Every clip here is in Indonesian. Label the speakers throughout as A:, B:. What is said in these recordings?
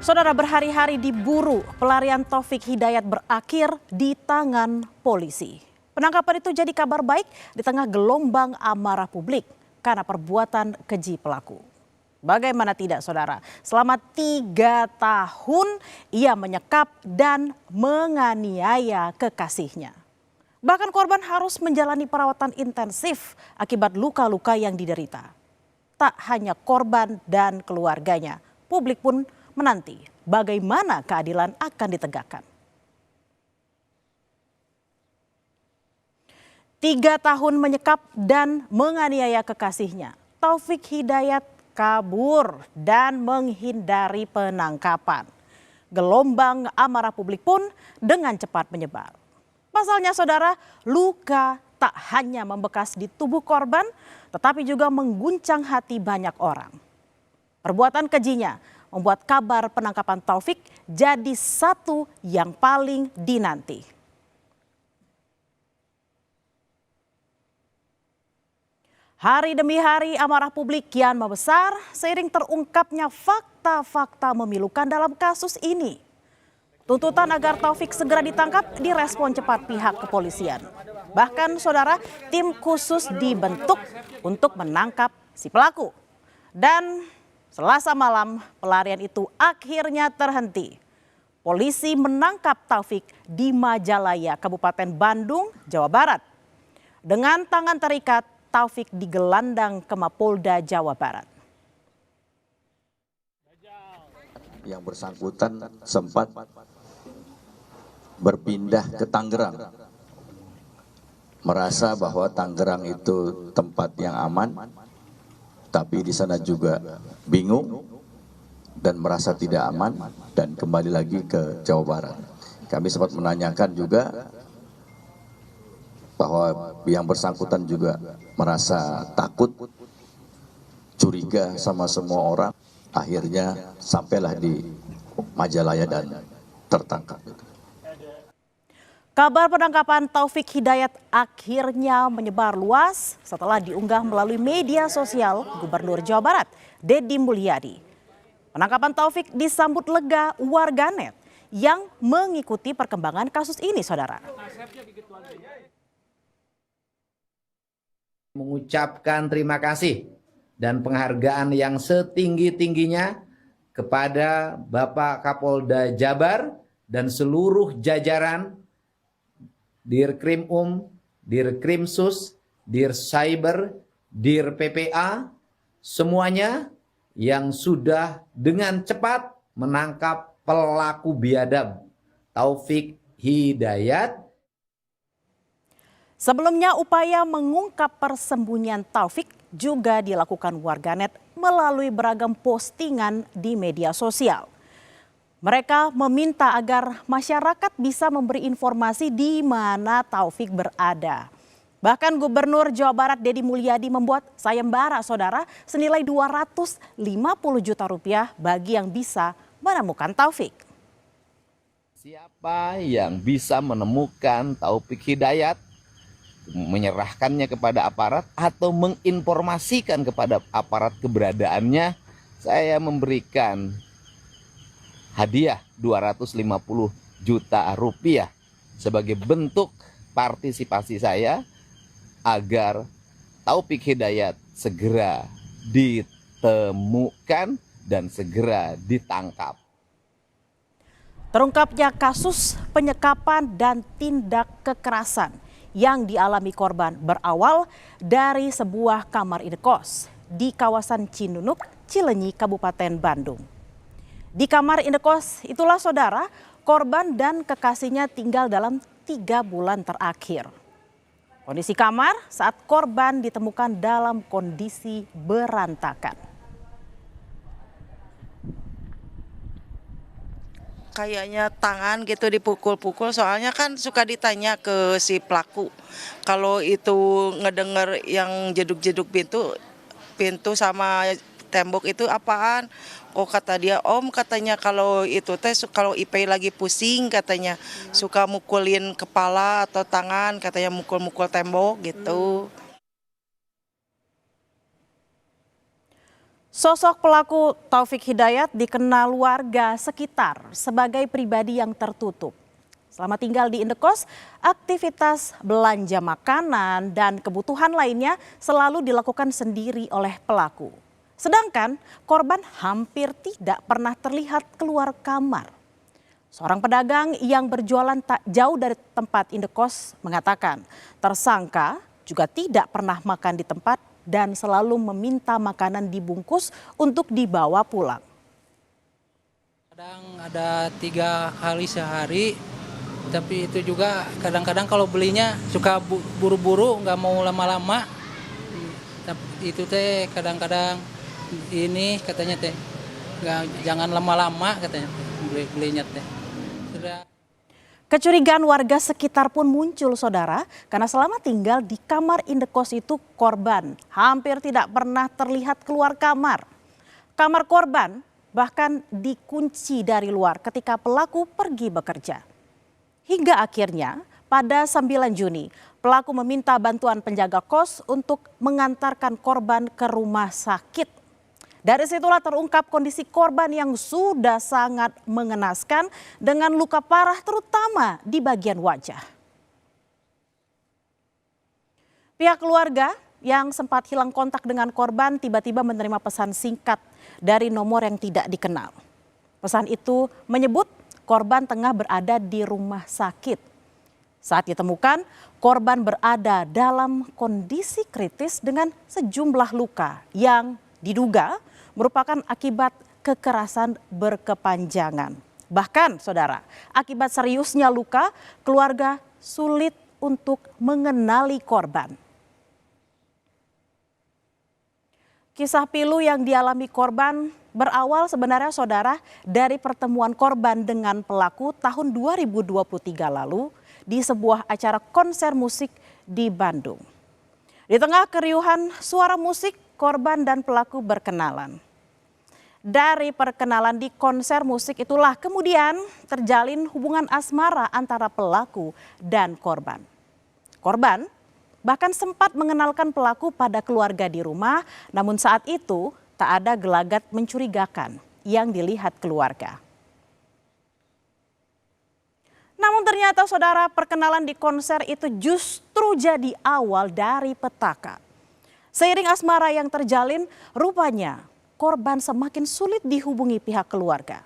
A: Saudara, berhari-hari diburu, pelarian Taufik Hidayat berakhir di tangan polisi. Penangkapan itu jadi kabar baik di tengah gelombang amarah publik karena perbuatan keji pelaku. Bagaimana tidak, saudara? Selama 3 tahun ia menyekap dan menganiaya kekasihnya. Bahkan korban harus menjalani perawatan intensif akibat luka-luka yang diderita. Tak hanya korban dan keluarganya, publik pun menanti bagaimana keadilan akan ditegakkan. 3 tahun menyekap dan menganiaya kekasihnya, Taufik Hidayat kabur dan menghindari penangkapan. Gelombang amarah publik pun dengan cepat menyebar. Pasalnya, saudara, luka tak hanya membekas di tubuh korban, tetapi juga mengguncang hati banyak orang. Perbuatan kejinya membuat kabar penangkapan Taufik jadi satu yang paling dinanti. Hari demi hari amarah publik kian membesar seiring terungkapnya fakta-fakta memilukan dalam kasus ini. Tuntutan agar Taufik segera ditangkap direspon cepat pihak kepolisian. Bahkan, saudara, tim khusus dibentuk untuk menangkap si pelaku. Dan Selasa malam pelarian itu akhirnya terhenti. Polisi menangkap Taufik di Majalaya, Kabupaten Bandung, Jawa Barat. Dengan tangan terikat, Taufik digelandang ke Mapolda Jawa Barat.
B: Yang bersangkutan sempat berpindah ke Tangerang, merasa bahwa Tangerang itu tempat yang aman, tapi di sana juga bingung dan merasa tidak aman dan kembali lagi ke Jawa Barat. Kami sempat menanyakan juga bahwa yang bersangkutan juga merasa takut, curiga sama semua orang. Akhirnya sampailah di Majalaya dan tertangkap.
A: Kabar penangkapan Taufik Hidayat akhirnya menyebar luas setelah diunggah melalui media sosial Gubernur Jawa Barat, Deddy Mulyadi. Penangkapan Taufik disambut lega warganet yang mengikuti perkembangan kasus ini, saudara.
C: Mengucapkan terima kasih dan penghargaan yang setinggi-tingginya kepada Bapak Kapolda Jabar dan seluruh jajaran Dirkrimum, Dirkrimsus, Dircyber, Dir PPA, semuanya yang sudah dengan cepat menangkap pelaku biadab Taufik Hidayat.
A: Sebelumnya, upaya mengungkap persembunyian Taufik juga dilakukan warganet melalui beragam postingan di media sosial. Mereka meminta agar masyarakat bisa memberi informasi di mana Taufik berada. Bahkan Gubernur Jawa Barat Deddy Mulyadi membuat sayembara, saudara, senilai 250 juta rupiah bagi yang bisa menemukan Taufik.
D: Siapa yang bisa menemukan Taufik Hidayat, menyerahkannya kepada aparat atau menginformasikan kepada aparat keberadaannya, saya memberikan hadiah 250 juta rupiah sebagai bentuk partisipasi saya agar Taufik Hidayat segera ditemukan dan segera ditangkap.
A: Terungkapnya kasus penyekapan dan tindak kekerasan yang dialami korban berawal dari sebuah kamar indekos di kawasan Cinunuk, Cilenyi, Kabupaten Bandung. Di kamar indekos itulah, saudara, korban dan kekasihnya tinggal dalam 3 bulan terakhir. Kondisi kamar saat korban ditemukan dalam kondisi berantakan.
E: Kayaknya tangan gitu dipukul-pukul, soalnya kan suka ditanya ke si pelaku. Kalau itu ngedenger yang jeduk-jeduk pintu sama tembok itu apaan? Oh, kata dia, Om, katanya kalau itu teh kalau Ipei lagi pusing, katanya suka mukulin kepala atau tangan, katanya mukul-mukul tembok gitu.
A: Sosok pelaku Taufik Hidayat dikenal warga sekitar sebagai pribadi yang tertutup. Selama tinggal di indekos, aktivitas belanja makanan dan kebutuhan lainnya selalu dilakukan sendiri oleh pelaku. Sedangkan korban hampir tidak pernah terlihat keluar kamar. Seorang pedagang yang berjualan tak jauh dari tempat indekos mengatakan tersangka juga tidak pernah makan di tempat dan selalu meminta makanan dibungkus untuk dibawa pulang.
F: Kadang ada 3 kali sehari, tapi itu juga kadang-kadang kalau belinya suka buru-buru, nggak mau lama-lama. Tapi itu teh kadang-kadang ini katanya teh, jangan lama-lama katanya belinya teh. Sudah.
A: Kecurigaan warga sekitar pun muncul, saudara, karena selama tinggal di kamar indekos itu korban hampir tidak pernah terlihat keluar kamar. Kamar korban bahkan dikunci dari luar ketika pelaku pergi bekerja. Hingga akhirnya pada 9 Juni, pelaku meminta bantuan penjaga kos untuk mengantarkan korban ke rumah sakit. Dari situlah terungkap kondisi korban yang sudah sangat mengenaskan dengan luka parah terutama di bagian wajah. Pihak keluarga yang sempat hilang kontak dengan korban tiba-tiba menerima pesan singkat dari nomor yang tidak dikenal. Pesan itu menyebut korban tengah berada di rumah sakit. Saat ditemukan, korban berada dalam kondisi kritis dengan sejumlah luka yang diduga merupakan akibat kekerasan berkepanjangan. Bahkan, saudara, akibat seriusnya luka, keluarga sulit untuk mengenali korban. Kisah pilu yang dialami korban berawal sebenarnya, saudara, dari pertemuan korban dengan pelaku tahun 2023 lalu di sebuah acara konser musik di Bandung. Di tengah keriuhan suara musik, korban dan pelaku berkenalan. Dari perkenalan di konser musik itulah kemudian terjalin hubungan asmara antara pelaku dan korban. Korban bahkan sempat mengenalkan pelaku pada keluarga di rumah, namun saat itu tak ada gelagat mencurigakan yang dilihat keluarga. Namun ternyata, saudara, perkenalan di konser itu justru jadi awal dari petaka. Seiring asmara yang terjalin, rupanya korban semakin sulit dihubungi pihak keluarga.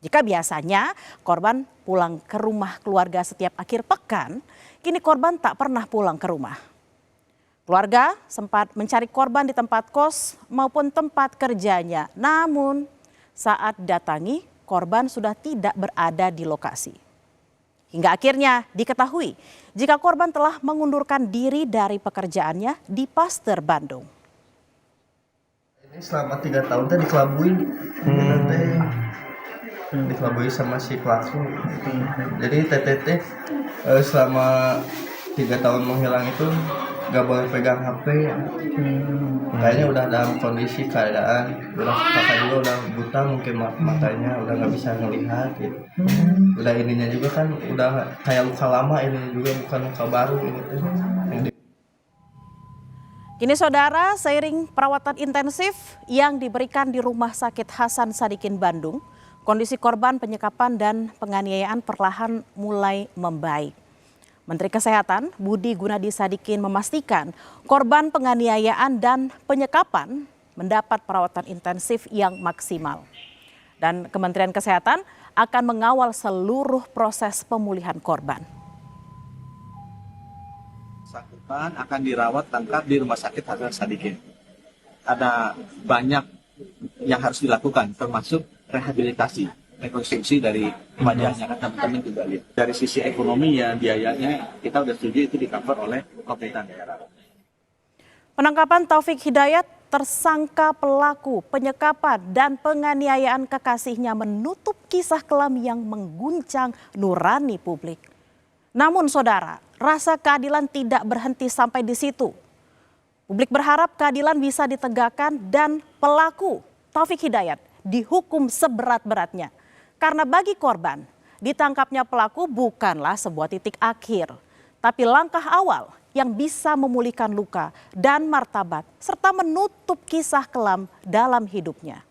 A: Jika biasanya korban pulang ke rumah keluarga setiap akhir pekan, kini korban tak pernah pulang ke rumah. Keluarga sempat mencari korban di tempat kos maupun tempat kerjanya. Namun saat datangi, korban sudah tidak berada di lokasi. Hingga akhirnya diketahui jika korban telah mengundurkan diri dari pekerjaannya di Pasteur Bandung.
G: Ini selama 3 tahun teh dikelabuin, dikelabui sama si pelaku. Jadi TTT selama 3 tahun menghilang itu nggak boleh pegang HP. Kayaknya udah dalam kondisi keadaan, kakak juga udah buta, mungkin matanya udah nggak bisa ngelihat gitu. Udah ininya juga kan udah kayak luka lama, ini juga bukan luka baru ini tuh.
A: Kini, saudara, seiring perawatan intensif yang diberikan di Rumah Sakit Hasan Sadikin Bandung, kondisi korban penyekapan dan penganiayaan perlahan mulai membaik. Menteri Kesehatan Budi Gunadi Sadikin memastikan korban penganiayaan dan penyekapan mendapat perawatan intensif yang maksimal. Dan Kementerian Kesehatan akan mengawal seluruh proses pemulihan korban.
H: Bersangkutan akan dirawat lengkap di Rumah Sakit Hasan Sadikin. Ada banyak yang harus dilakukan, termasuk rehabilitasi, rekonstruksi dari wajahnya, kan teman-teman juga lihat. Dari sisi ekonomi ya biayanya kita udah setuju itu di-cover oleh pemerintah daerah.
A: Penangkapan Taufik Hidayat, tersangka pelaku penyekapan dan penganiayaan kekasihnya, menutup kisah kelam yang mengguncang nurani publik. Namun, saudara, rasa keadilan tidak berhenti sampai di situ. Publik berharap keadilan bisa ditegakkan dan pelaku Taufik Hidayat dihukum seberat-beratnya. Karena bagi korban, ditangkapnya pelaku bukanlah sebuah titik akhir, tapi langkah awal yang bisa memulihkan luka dan martabat serta menutup kisah kelam dalam hidupnya.